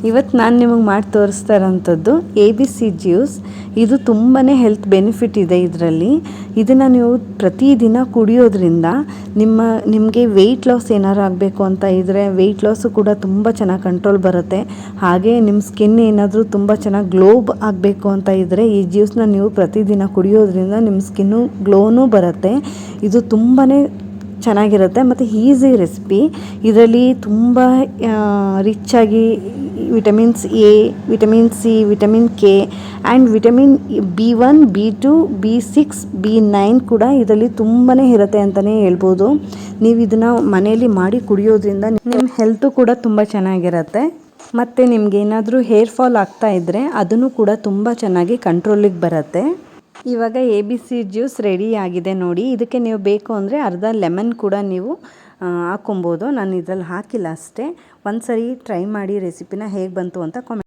ಇವತ್ತು ನಾನು ನಿಮಗೆ ಮಾಡಿ ತೋರಿಸ್ತಾ ಇರೋಂಥದ್ದು ABC ಜ್ಯೂಸ್. ಇದು ತುಂಬಾ ಹೆಲ್ತ್ ಬೆನಿಫಿಟ್ ಇದೆ ಇದರಲ್ಲಿ. ಇದನ್ನು ನೀವು ಪ್ರತಿದಿನ ಕುಡಿಯೋದ್ರಿಂದ ನಿಮಗೆ ವೆಯ್ಟ್ ಲಾಸ್ ಏನಾರು ಆಗಬೇಕು ಅಂತ ಇದ್ದರೆ ವೆಯ್ಟ್ ಲಾಸು ಕೂಡ ತುಂಬ ಚೆನ್ನಾಗಿ ಕಂಟ್ರೋಲ್ ಬರುತ್ತೆ. ಹಾಗೆ ನಿಮ್ಮ ಸ್ಕಿನ್ ಏನಾದರೂ ತುಂಬ ಚೆನ್ನಾಗಿ ಗ್ಲೋ ಆಗಬೇಕು ಅಂತ ಇದ್ದರೆ ಈ ಜ್ಯೂಸನ್ನ ನೀವು ಪ್ರತಿದಿನ ಕುಡಿಯೋದ್ರಿಂದ ನಿಮ್ಮ ಸ್ಕಿನ್ನು ಗ್ಲೋನೂ ಬರುತ್ತೆ. ಇದು ತುಂಬಾ ಚೆನ್ನಾಗಿರುತ್ತೆ ಮತ್ತು ಈಸಿ ರೆಸಿಪಿ. ಇದರಲ್ಲಿ ತುಂಬ ರಿಚ್ಚಾಗಿ vitamins A, vitamin C, vitamin K and vitamin B1, B2, B6, B9 ಕೂಡ ಇದರಲ್ಲಿ ತುಂಬಾ ಇರುತ್ತೆ ಅಂತಲೇ ಹೇಳ್ಬೋದು. ನೀವು ಇದನ್ನು ಮನೆಯಲ್ಲಿ ಮಾಡಿ ಕುಡಿಯೋದ್ರಿಂದ ನಿಮ್ಮ ಹೆಲ್ತು ಕೂಡ ತುಂಬ ಚೆನ್ನಾಗಿರುತ್ತೆ. ಮತ್ತು ನಿಮಗೇನಾದರೂ ಹೇರ್ ಫಾಲ್ ಆಗ್ತಾ ಇದ್ದರೆ ಅದನ್ನು ಕೂಡ ತುಂಬ ಚೆನ್ನಾಗಿ ಕಂಟ್ರೋಲಿಗೆ ಬರುತ್ತೆ. ಇವಾಗ ABC ಜ್ಯೂಸ್ ರೆಡಿ ಆಗಿದೆ ನೋಡಿ. ಇದಕ್ಕೆ ನೀವು ಬೇಕು ಅಂದರೆ ಅರ್ಧ ಲೆಮನ್ ಕೂಡ ನೀವು ಹಾಕೊಬೋದು. ನಾನು ಇದರಲ್ಲಿ ಹಾಕಿಲ್ಲ ಅಷ್ಟೇ. ಒಂದು ಸರಿ ಟ್ರೈ ಮಾಡಿ ರೆಸಿಪಿನ ಹೇಗೆ ಬಂತು ಅಂತ ಕಾಮೆಂಟ್